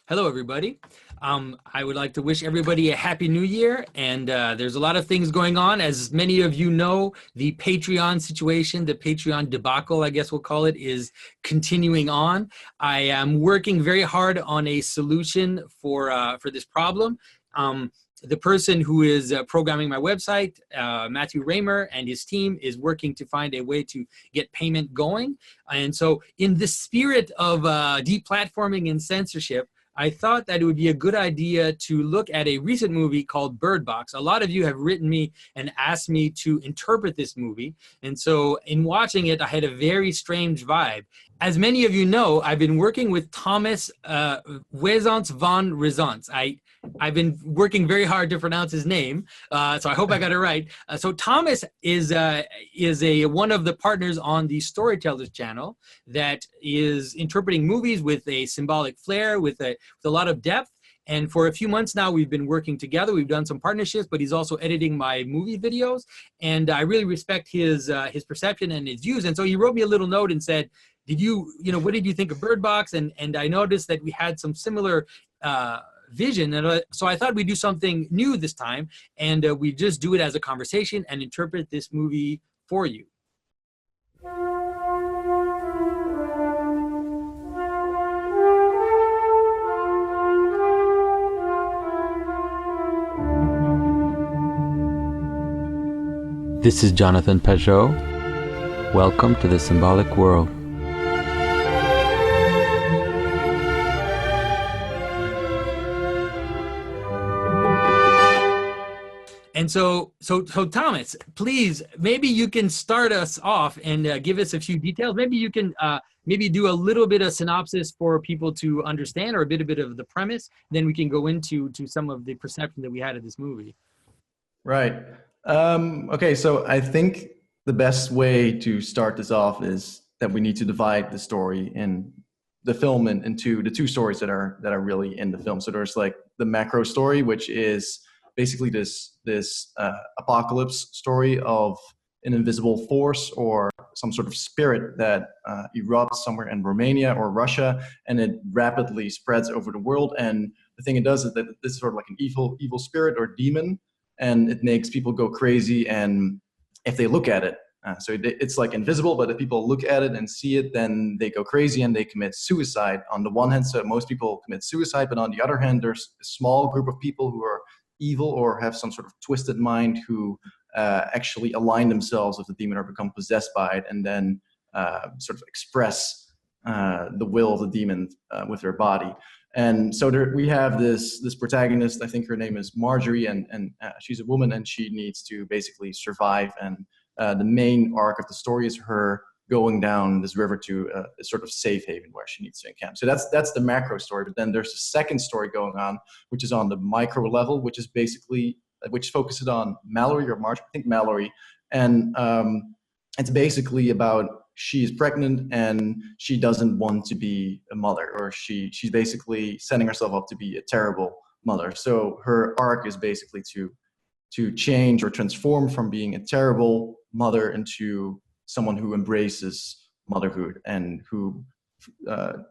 Hello, everybody. I would like to wish everybody a happy new year. And there's a lot of things going on. As many of you know, the Patreon situation, the Patreon debacle, I guess we'll call it, is continuing on. I am working very hard on a solution for this problem. The person who is programming my website, Matthew Raymer, and his team is working to find a way to get payment going. And so in the spirit of deplatforming and censorship, I thought that it would be a good idea to look at a recent movie called Bird Box. A lot of you have written me and asked me to interpret this movie. And so in watching it, I had a very strange vibe. As many of you know, I've been working with Thomas Wijnaendts van Resandt. I've been working very hard to pronounce his name, so I hope I got it right. So Thomas is one of the partners on the Storytellers Channel that is interpreting movies with a symbolic flair, with a lot of depth. And for a few months now, we've been working together. We've done some partnerships, but he's also editing my movie videos. And I really respect his perception and his views. And so he wrote me a little note and said, what did you think of Bird Box? And I noticed that we had some similar vision. And so I thought we'd do something new this time. And we just do it as a conversation and interpret this movie for you. This is Jonathan Pageau. Welcome to the symbolic world. And so Thomas, please, maybe you can start us off and give us a few details. Maybe you can maybe do a little bit of synopsis for people to understand, or a bit of the premise. Then we can go into some of the perception that we had of this movie. Right. Okay, so I think the best way to start this off is that we need to divide the story in the film into the two stories that are really in the film. So there's like the macro story, which is basically this apocalypse story of an invisible force or some sort of spirit that erupts somewhere in Romania or Russia, and it rapidly spreads over the world. And the thing it does is that this is sort of like an evil spirit or demon, and it makes people go crazy. And if they look at it, so it's like invisible, but if people look at it and see it, then they go crazy and they commit suicide. On the one hand, so most people commit suicide, but on the other hand, there's a small group of people who are evil or have some sort of twisted mind who actually align themselves with the demon or become possessed by it, and then sort of express the will of the demon with their body. And so we have this protagonist. I think her name is Marjorie, and she's a woman, and she needs to basically survive. And the main arc of the story is her going down this river to a sort of safe haven where she needs to encamp. So that's the macro story. But then there's a second story going on, which is on the micro level, which focuses on Mallory or Marge, I think Mallory. And it's basically about she's pregnant and she doesn't want to be a mother, or she's basically setting herself up to be a terrible mother. So her arc is basically to change or transform from being a terrible mother into someone who embraces motherhood and who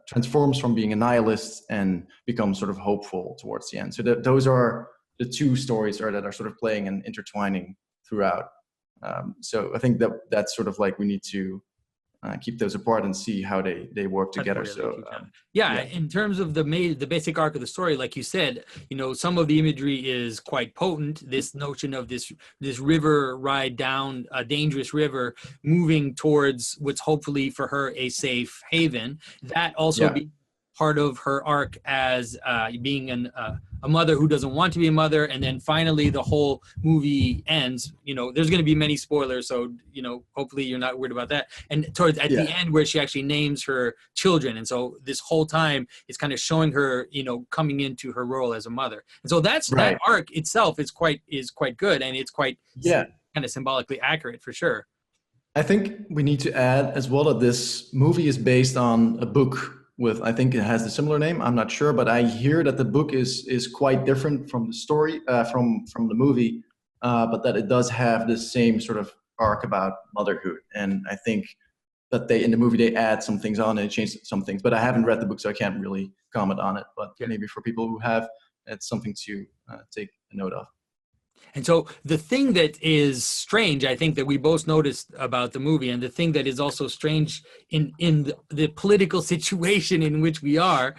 transforms from being a nihilist and becomes sort of hopeful towards the end. So those are the two stories that are sort of playing and intertwining throughout. So I think that's sort of like we need to keep those apart and see how they work together. So yeah, in terms of the basic arc of the story, like you said, some of the imagery is quite potent. This notion of this river ride down a dangerous river, moving towards what's hopefully for her a safe haven. That also be part of her arc as being a mother who doesn't want to be a mother. And then finally the whole movie ends. There's going to be many spoilers, so hopefully you're not worried about that. And towards at the end, where she actually names her children, and so this whole time it's kind of showing her coming into her role as a mother. And so that arc itself is quite good, and it's quite kind of symbolically accurate for sure. I think we need to add as well that this movie is based on a book I think it has a similar name. I'm not sure, but I hear that the book is quite different from the story, from the movie, but that it does have the same sort of arc about motherhood. And I think but in the movie they add some things on and change some things. But I haven't read the book, so I can't really comment on it. But maybe for people who have, it's something to take a note of. And so the thing that is strange, I think, that we both noticed about the movie, and the thing that is also strange in the political situation in which we are,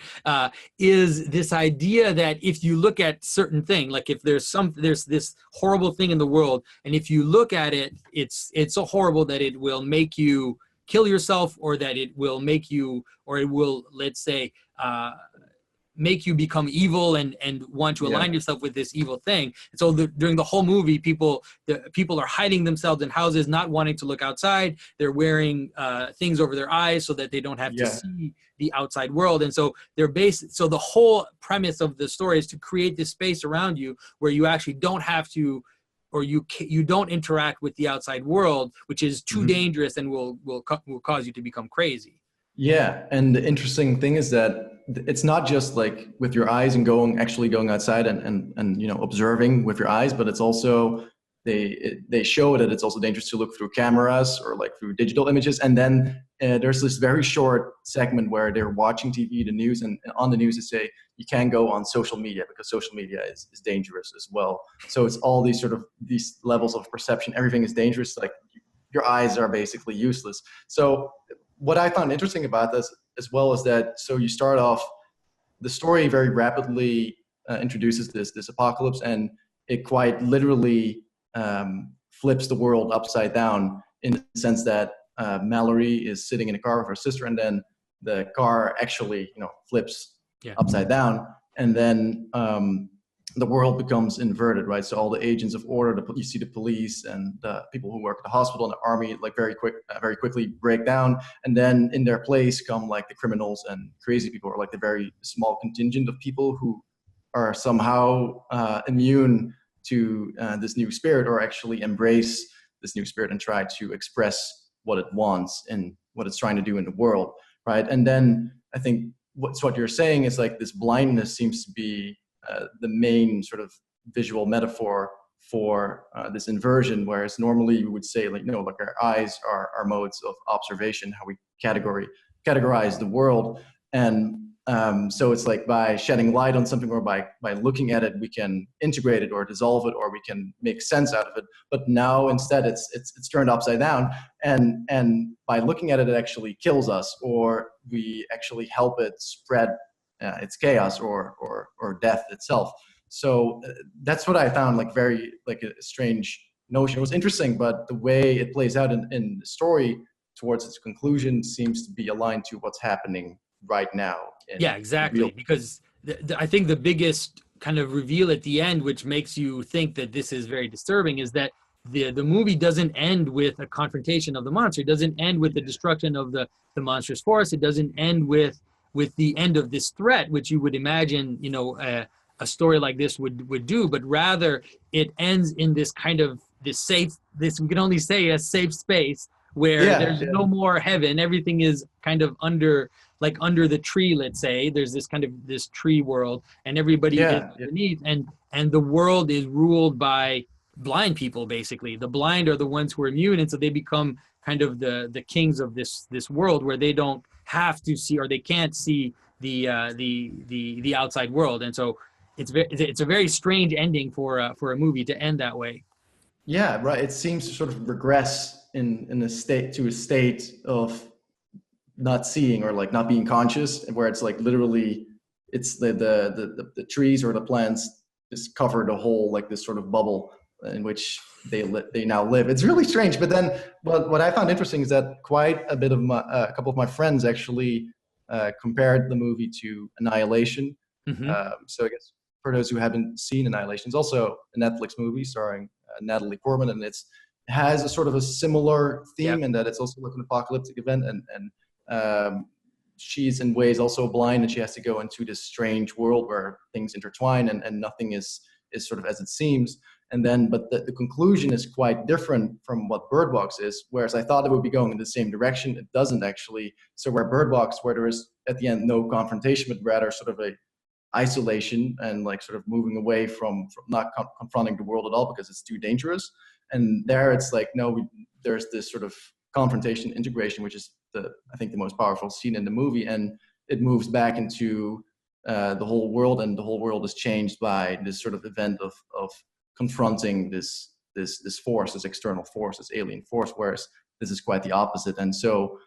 is this idea that if you look at certain thing, like if there's this horrible thing in the world, and if you look at it, it's so horrible that it will make you kill yourself, or that it will make you, or it will, let's say, make you become evil and want to align yourself with this evil thing. And so during the whole movie, people are hiding themselves in houses, not wanting to look outside. They're wearing things over their eyes so that they don't have to see the outside world. And so so the whole premise of the story is to create this space around you where you actually don't have to, or you don't interact with the outside world, which is too dangerous and will cause you to become crazy. Yeah, and the interesting thing is that it's not just like with your eyes and actually going outside and you know, observing with your eyes, but it's also they show that it's also dangerous to look through cameras or like through digital images. And then there's this very short segment where they're watching TV, the news, and on the news they say you can't go on social media because social media is dangerous as well. So it's all these sort of these levels of perception. Everything is dangerous. Like your eyes are basically useless. So what I found interesting about this as well is that, so you start off, the story very rapidly introduces this apocalypse, and it quite literally flips the world upside down, in the sense that Mallory is sitting in a car with her sister, and then the car actually, you know, flips upside down, and then the world becomes inverted, right? So all the agents of order, you see the police and the people who work at the hospital and the army, like very quickly break down, and then in their place come like the criminals and crazy people, or like the very small contingent of people who are somehow immune to this new spirit, or actually embrace this new spirit and try to express what it wants and what it's trying to do in the world, right? And then I think what you're saying is like this blindness seems to be the main sort of visual metaphor for this inversion, whereas normally you would say, like, no, like our eyes are our modes of observation, how we categorize the world. And so it's like by shedding light on something, or by looking at it, we can integrate it or dissolve it, or we can make sense out of it. But now instead it's turned upside down, and by looking at it, it actually kills us, or we actually help it spread its chaos or death itself. So that's what I found like very like a strange notion. It was interesting, but the way it plays out in the story towards its conclusion seems to be aligned to what's happening right now. Yeah, exactly. Because I think the biggest kind of reveal at the end, which makes you think that this is very disturbing, is that the movie doesn't end with a confrontation of the monster. It doesn't end with the destruction of the monstrous force. It doesn't end with the end of this threat, which you would imagine, you know, a story like this would do, but rather it ends in this kind of this we can only say a safe space where there's no more heaven. Everything is kind of under the tree, let's say. There's this kind of this tree world, and everybody is underneath, and the world is ruled by blind people, basically. The blind are the ones who are immune, and so they become kind of the kings of this world, where they don't have to see, or they can't see the outside world. And so it's a very strange ending for a movie to end that way. Yeah, right. It seems to sort of regress in a state of not seeing, or like not being conscious, where it's like literally it's the trees or the plants just cover the whole, like this sort of bubble in which they now live. It's really strange. But then what I found interesting is that quite a bit of a couple of my friends actually compared the movie to Annihilation. So I guess for those who haven't seen Annihilation, it's also a Netflix movie starring Natalie Portman, and it has a sort of a similar theme in that it's also like an apocalyptic event, and she's in ways also blind, and she has to go into this strange world where things intertwine, and nothing is sort of as it seems. And then, but the conclusion is quite different from what Bird Box is, whereas I thought it would be going in the same direction. It doesn't actually. So where Bird Box, where there is at the end no confrontation, but rather sort of a isolation, and like sort of moving away from not confronting the world at all because it's too dangerous. And there it's like, no, there's this sort of confrontation, integration, which is I think the most powerful scene in the movie, and it moves back into the whole world, and the whole world is changed by this sort of event of confronting this force, this external force, this alien force, whereas this is quite the opposite. And so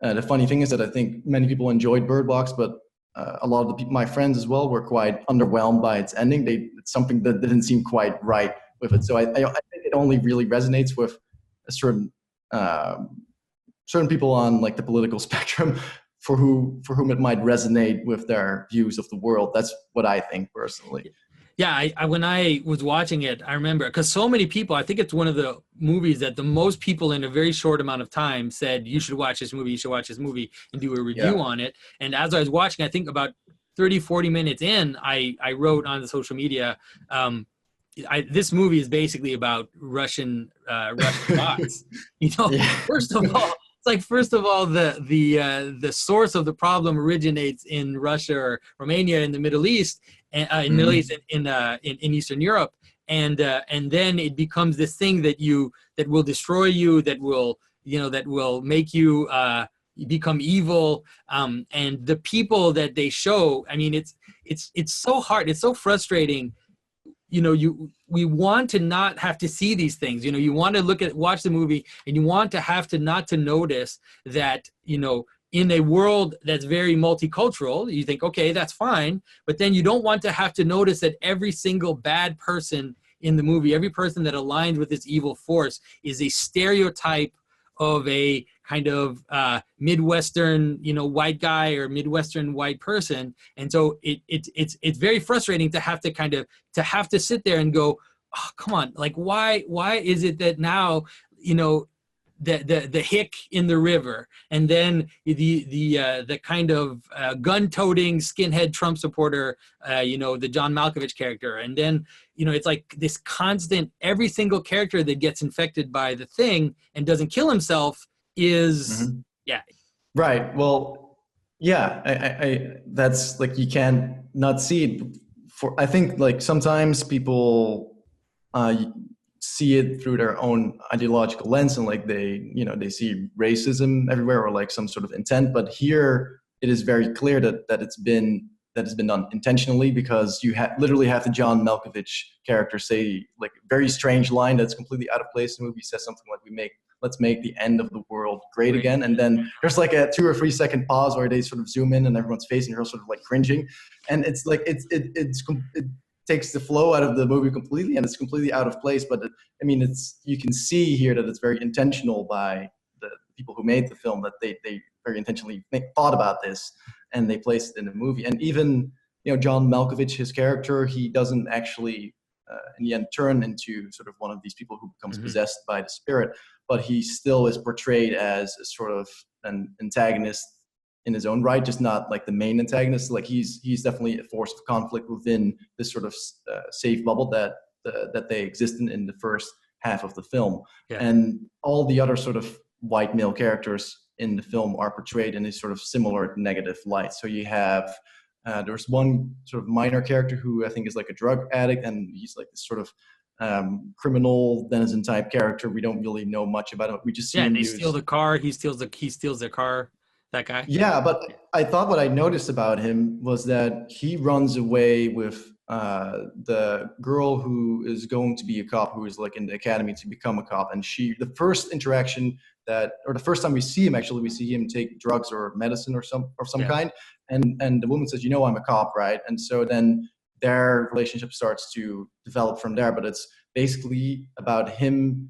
the funny thing is that I think many people enjoyed Bird Box, but a lot of the people, my friends as well, were quite underwhelmed by its ending. It's something that didn't seem quite right with it. So I think it only really resonates with a certain people on like the political spectrum for whom it might resonate with their views of the world. That's what I think personally. Yeah, I when I was watching it, I remember, because so many people, I think it's one of the movies that the most people in a very short amount of time said, you should watch this movie, you should watch this movie, and do a review on it. And as I was watching, I think about 30, 40 minutes in, I wrote on the social media, this movie is basically about Russian bots. First of all, it's like, first of all, the source of the problem originates in Russia or Romania in the Middle East, in Middle East, in Eastern Europe, and then it becomes this thing that will destroy you, that will make you become evil. And the people that they show, I mean, it's so hard, it's so frustrating. We want to not have to see these things. You want to watch the movie, and you want to not to notice that, in a world that's very multicultural, you think, okay, that's fine. But then you don't want to have to notice that every single bad person in the movie, every person that aligns with this evil force, is a stereotype of a kind of Midwestern, white guy or Midwestern white person. And so it's very frustrating to have to sit there and go, oh, come on, like why is it that now, the hick in the river, and then the kind of gun-toting skinhead Trump supporter, the John Malkovich character, and then it's like this constant, every single character that gets infected by the thing and doesn't kill himself is right. Well, I that's like, you can't not see it. I think like sometimes people see it through their own ideological lens, and like they see racism everywhere, or like some sort of intent. But here it is very clear that it's been done intentionally, because you literally have the John Malkovich character say like a very strange line that's completely out of place in the movie. He says something like, let's make the end of the world great again. And then there's like a 2 or 3 second pause where they sort of zoom in and everyone's facing her sort of like cringing. And it's like, it takes the flow out of the movie completely, and it's completely out of place. But you can see here that it's very intentional by the people who made the film, that they very intentionally thought about this, and they placed it in the movie. And even John Malkovich, his character, he doesn't actually in the end turn into sort of one of these people who becomes possessed by the spirit, but he still is portrayed as a sort of an antagonist in his own right, just not like the main antagonist. Like he's definitely a force of conflict within this sort of safe bubble that they exist in the first half of the film. And all the other sort of white male characters in the film are portrayed in a sort of similar negative light. So you have there's one sort of minor character who I think is like a drug addict, and he's like this sort of criminal denizen type character. We don't really know much about him. We just see him and they steal the car. He steals their car. That guy. Yeah, but I thought what I noticed about him was that he runs away with the girl who is going to be a cop, who is like in the academy to become a cop. And the first interaction the first time we see him, actually, we see him take drugs or medicine or some kind. And the woman says, I'm a cop, right? And so then their relationship starts to develop from there. But it's basically about him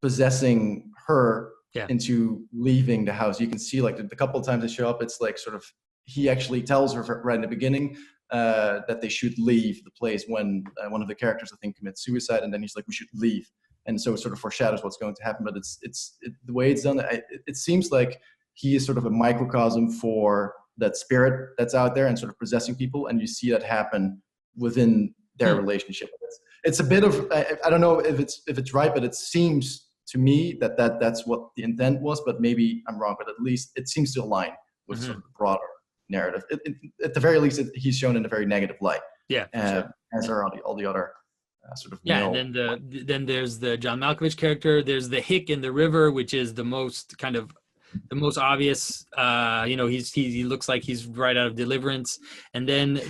possessing her into leaving the house. You can see like the couple of times they show up, it's like sort of, he actually tells her right in the beginning that they should leave the place when one of the characters, I think, commits suicide, and then he's like, we should leave. And so it sort of foreshadows what's going to happen. But it's the way it's done, it seems like he is sort of a microcosm for that spirit that's out there and sort of possessing people, and you see that happen within their relationship. It's a bit of, I don't know if it's right, but it seems to me that's what the intent was, but maybe I'm wrong. But at least it seems to align with sort of the broader narrative. At the very least, he's shown in a very negative light. Yeah, as are all the other sort of Yeah, and male. then there's the John Malkovich character. There's the hick in the river, which is the most kind of the most obvious. He looks like he's right out of Deliverance. And then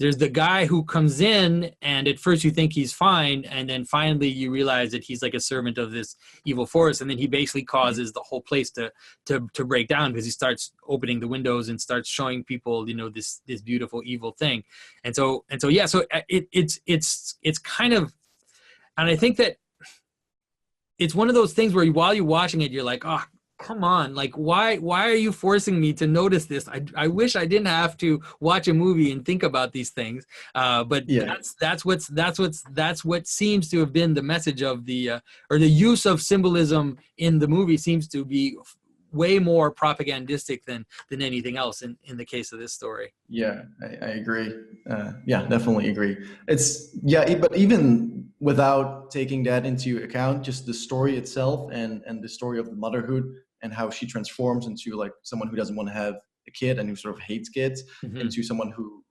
there's the guy who comes in, and at first you think he's fine, and then finally you realize that he's like a servant of this evil force, and then he basically causes the whole place to break down because he starts opening the windows and starts showing people, this beautiful evil thing. And so yeah, so it's kind of, and I think that it's one of those things where while you're watching it, you're like, oh, come on, like why are you forcing me to notice this? I wish I didn't have to watch a movie and think about these things. But Yeah. that's what seems to have been the message of the or the use of symbolism in the movie seems to be way more propagandistic than anything else in the case of this story. Yeah, I agree. Yeah, definitely agree. But even without taking that into account, just the story itself and the story of the motherhood and how she transforms into like someone who doesn't want to have a kid and who sort of hates kids, into someone who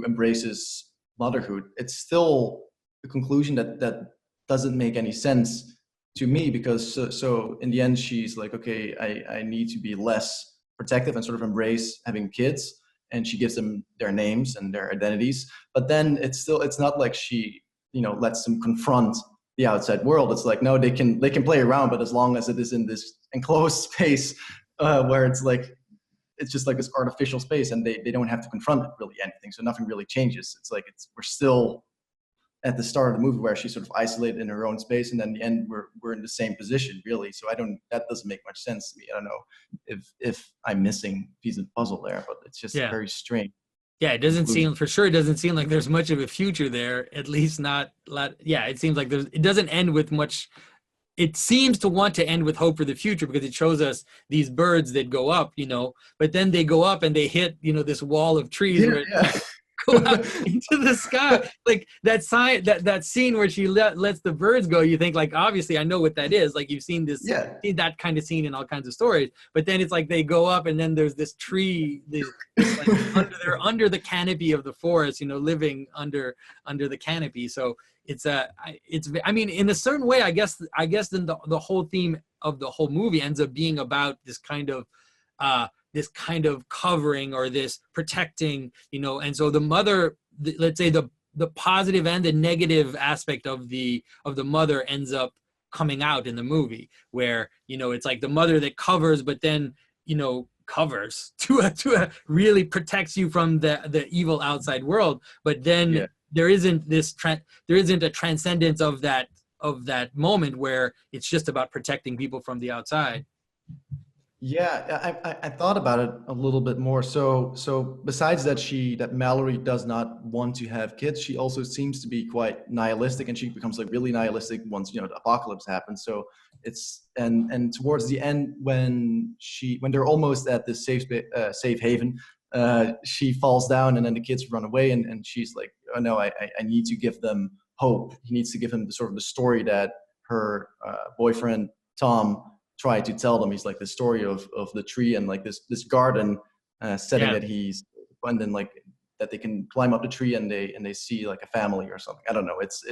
embraces motherhood. It's still a conclusion that doesn't make any sense to me, because so in the end she's like, okay, I need to be less protective and sort of embrace having kids, and she gives them their names and their identities. But then it's not like she lets them confront the outside world. It's like, no, they can play around, but as long as it is in this enclosed space where it's just like this artificial space, and they don't have to confront really anything, so nothing really changes. It's like we're still at the start of the movie where she's sort of isolated in her own space, and then in the end we're in the same position, really. So that doesn't make much sense to me. I don't know if I'm missing a piece of the puzzle there, but it's just very strange. Yeah, it doesn't seem like there's much of a future there, at least not. Yeah, it seems like it doesn't end with much. It seems to want to end with hope for the future, because it shows us these birds that go up, but then they go up and they hit, this wall of trees where go out into the sky. Like that scene where she lets the birds go, you think like, obviously I know what that is. Like you've seen this, seen that kind of scene in all kinds of stories, but then it's like they go up and then there's this tree, they're under the canopy of the forest, living under the canopy. So I mean, in a certain way, I guess then the whole theme of the whole movie ends up being about this kind of covering or this protecting, and so the mother, let's say the positive and the negative aspect of the mother ends up coming out in the movie, where, it's like the mother that covers, but then, covers to a really protects you from the evil outside world. But then there isn't a transcendence of that moment where it's just about protecting people from the outside. Yeah, I thought about it a little bit more. So besides that Mallory does not want to have kids, she also seems to be quite nihilistic, and she becomes like really nihilistic once the apocalypse happens. So it's and towards the end, when they're almost at this safe haven, she falls down, and then the kids run away, and she's like, oh no, I need to give them hope. He needs to give them the story that her boyfriend Tom tried to tell them. He's like the story of the tree and like this garden setting that he's, and then like that they can climb up the tree and they see like a family or something. I don't know. It's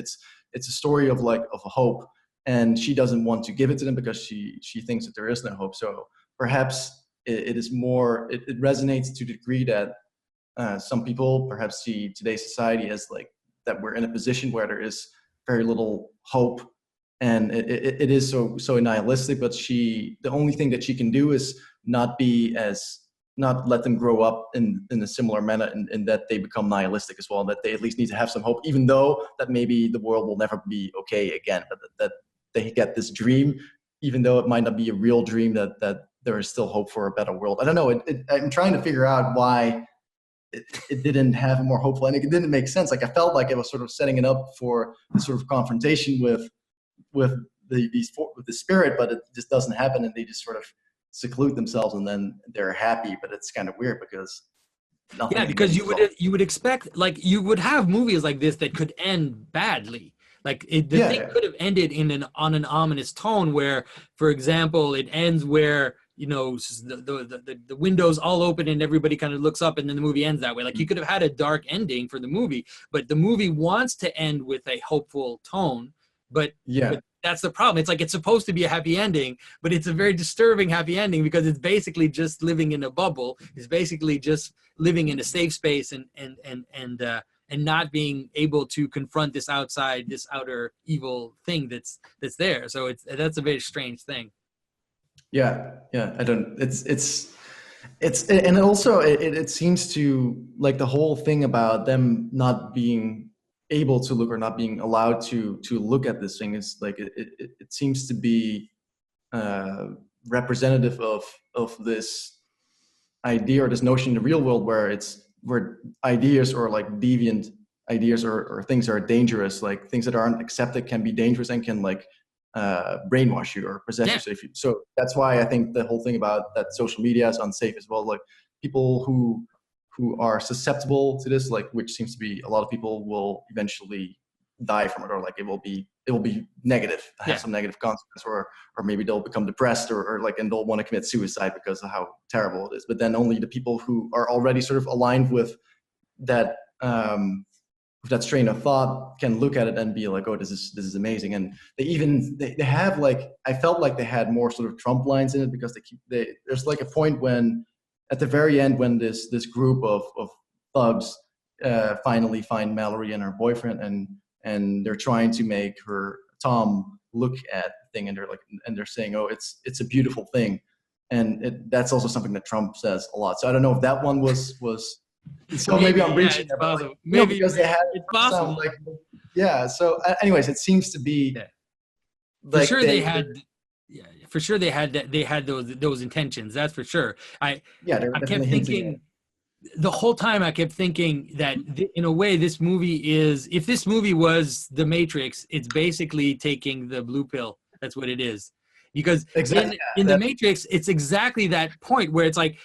a story of a hope, and she doesn't want to give it to them because she thinks that there is no hope. So perhaps it is more, it resonates to the degree that some people perhaps see today's society as like that we're in a position where there is very little hope. And it is so nihilistic, but the only thing that she can do is not let them grow up in a similar manner, in that they become nihilistic as well, that they at least need to have some hope, even though that maybe the world will never be okay again, but that they get this dream, even though it might not be a real dream, that there is still hope for a better world. I don't know. I'm trying to figure out why it didn't have a more hopeful ending. It didn't make sense. Like I felt like it was sort of setting it up for this sort of confrontation with the spirit, but it just doesn't happen, and they just sort of seclude themselves, and then they're happy. But it's kind of weird because because you would expect, like, you would have movies like this that could end badly. Like the thing could have ended on an ominous tone, where, for example, it ends where the windows all open and everybody kind of looks up, and then the movie ends that way. Like, you could have had a dark ending for the movie, but the movie wants to end with a hopeful tone. But that's the problem. It's like, it's supposed to be a happy ending, but it's a very disturbing happy ending, because it's basically just living in a bubble. It's basically just living in a safe space and not being able to confront this outer evil thing that's there. So that's a very strange thing. Yeah. I don't. It's and also it seems to, like, the whole thing about them not being able to look, or not being allowed to look at this thing, is like it seems to be representative of this idea, or this notion in the real world, where ideas, or like deviant ideas, or things that are dangerous, like things that aren't accepted, can be dangerous and can, like, brainwash you or possess you. So that's why I think the whole thing about that social media is unsafe as well. Like, people who are susceptible to this, like, which seems to be a lot of people, will eventually die from it, or like it will be negative, have some negative consequence, or maybe they'll become depressed, or like, and they'll want to commit suicide because of how terrible it is. But then only the people who are already sort of aligned with that strain of thought can look at it and be like, oh, this is amazing. And they have, like, I felt like they had more sort of Trump lines in it, because there's like a point when, at the very end, when this group of thugs finally find Mallory and her boyfriend, and they're trying to make Tom look at the thing, and they're saying, oh, it's a beautiful thing. And that's also something that Trump says a lot. So I don't know if that one was so maybe I'm reaching there, but, like, maybe because they had some, like, so anyways, it seems to be like, for sure they had those intentions, that's for sure. I kept thinking the whole time, I kept thinking that in a way, this movie is, if this movie was The Matrix, it's basically taking the blue pill. That's what it is. Because in The Matrix, it's exactly that point where it's like,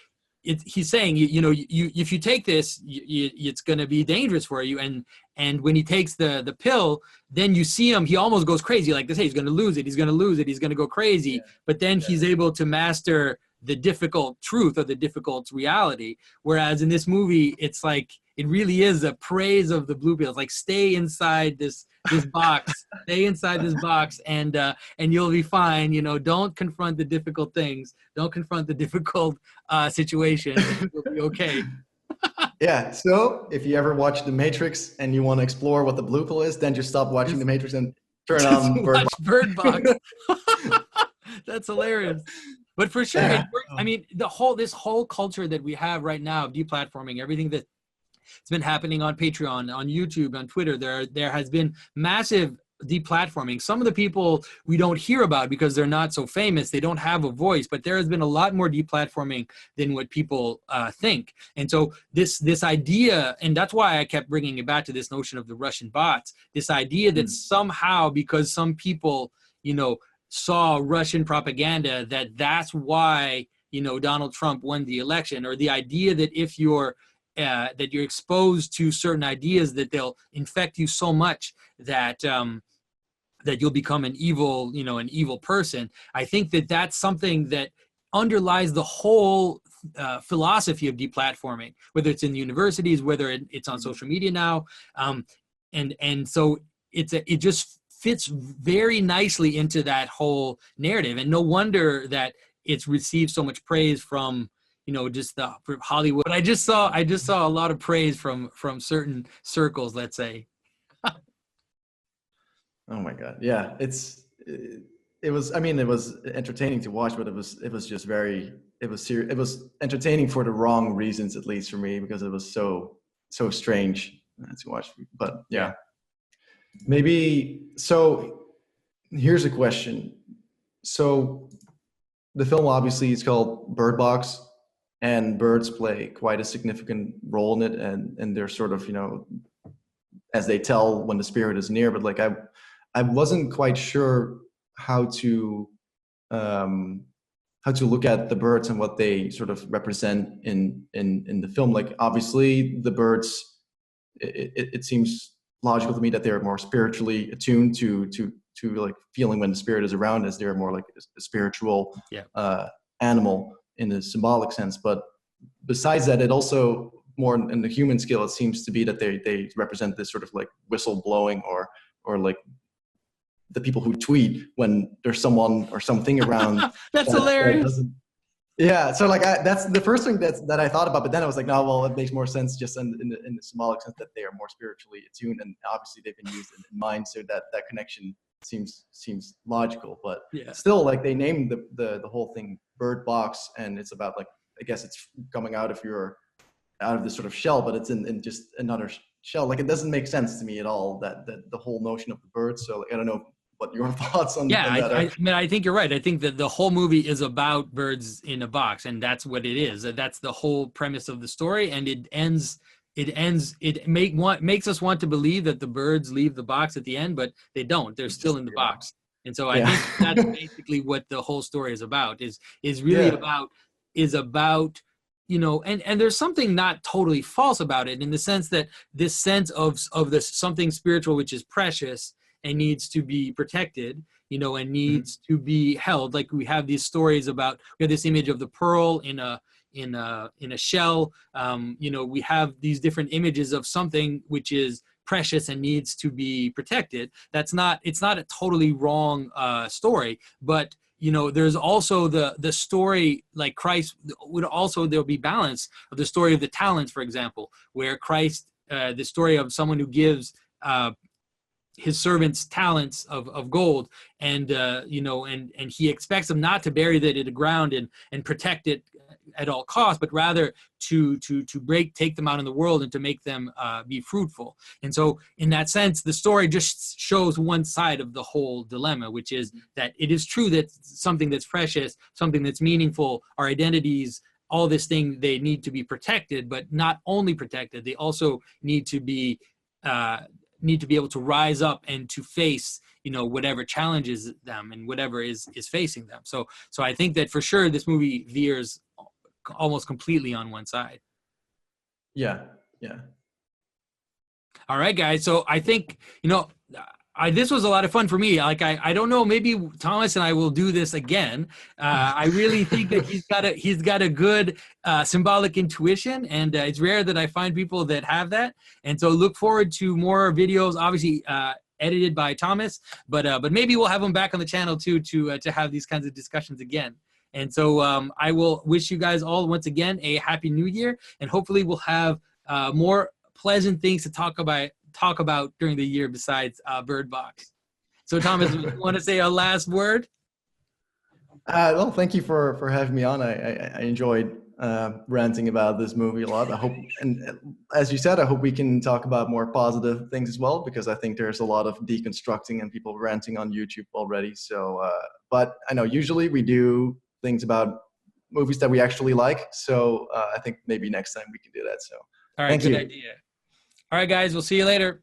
he's saying, if you take this, it's going to be dangerous for you. And when he takes the pill, then you see him, he almost goes crazy. Like, this, hey, he's going to lose it. He's going to go crazy. Yeah. But then he's able to master the difficult truth, or the difficult reality. Whereas in this movie, it's like, it really is a praise of the blue pill. It's like, stay inside this box, stay inside this box, and you'll be fine. Don't confront the difficult things. Don't confront the difficult situation. You'll be okay. Yeah. So if you ever watch The Matrix and you want to explore what the blue pill is, then just stop watching The Matrix and turn on Bird Box. That's hilarious. But for sure, it works. I mean, this whole culture that we have right now of deplatforming, everything that's been happening on Patreon, on YouTube, on Twitter, there has been massive deplatforming. Some of the people we don't hear about because they're not so famous, they don't have a voice, but there has been a lot more deplatforming than what people think. And so this idea, and that's why I kept bringing it back to this notion of the Russian bots, this idea that somehow, because some people, saw Russian propaganda, that's why, Donald Trump won the election, or the idea that if you're exposed to certain ideas, that they'll infect you so much that you'll become an evil person. I think that's something that underlies the whole philosophy of deplatforming, whether it's in the universities, whether it's on social media now, and so it just fits very nicely into that whole narrative, and no wonder that it's received so much praise from just the Hollywood. But I just saw a lot of praise from certain circles, let's say. Oh my God. Yeah. It was entertaining to watch, but it was entertaining for the wrong reasons, at least for me, because it was so strange to watch. But yeah. Maybe, so here's a question. So the film obviously is called Bird Box, and birds play quite a significant role in it, and they're sort of, as they tell when the spirit is near. But like, I wasn't quite sure how to look at the birds and what they sort of represent in the film. Like, obviously the birds, it seems logical to me that they're more spiritually attuned to like feeling when the spirit is around, as they're more like a spiritual animal in a symbolic sense. But besides that, it also, more in the human scale, it seems to be that they represent this sort of like whistle blowing, or like the people who tweet when there's someone or something around. That's that hilarious. doesn't. Yeah, so like that's the first thing that I thought about, but then I was like, no, well, it makes more sense just in the symbolic sense that they are more spiritually attuned, and obviously they've been used in mind, so that connection seems logical. But still, like, they named the whole thing Bird Box, and it's about, like, I guess it's coming out of this sort of shell, but it's in just another shell. Like, it doesn't make sense to me at all, that the whole notion of the bird. So, like, I don't know what your thoughts on that are. I mean, I think you're right. I think that the whole movie is about birds in a box, and that's what it is. That's the whole premise of the story, and makes us want to believe that the birds leave the box at the end, but they don't. They're still in the box. And so I think that's basically what the whole story is about, is really about, you know, and there's something not totally false about it, in the sense that this sense of this something spiritual which is precious and needs to be protected, you know, and needs to be held. Like, we have these stories about, we have this image of the pearl in a shell. You know, we have these different images of something which is precious and needs to be protected. It's not a totally wrong story, but, you know, there's also the story, like Christ would also, there'll be balance of the story of the talents, for example, where Christ, the story of someone who gives his servants talents of gold, and you know, and he expects them not to bury that in the ground and protect it at all costs, but rather to take them out in the world and to make them be fruitful. And so, in that sense, the story just shows one side of the whole dilemma, which is that it is true that something that's precious, something that's meaningful, our identities, all this thing, they need to be protected, but not only protected, they also need to be able to rise up and to face, you know, whatever challenges them and whatever is facing them. So I think that for sure this movie veers almost completely on one side. Yeah. All right, guys. So I think, you know, this was a lot of fun for me. Like, I don't know, maybe Thomas and I will do this again. I really think that he's got a good symbolic intuition, and it's rare that I find people that have that. And so look forward to more videos, obviously edited by Thomas, but maybe we'll have him back on the channel too, to have these kinds of discussions again. And so I will wish you guys all, once again, a happy new year, and hopefully we'll have more pleasant things to talk about during the year besides Bird Box. So Thomas, you want to say a last word? Well, thank you for having me on. I enjoyed ranting about this movie a lot. I hope, and as you said, I hope we can talk about more positive things as well, because I think there's a lot of deconstructing and people ranting on YouTube already. So, but I know usually we do things about movies that we actually like. So I think maybe next time we can do that. So all right, good idea. All right, guys, we'll see you later.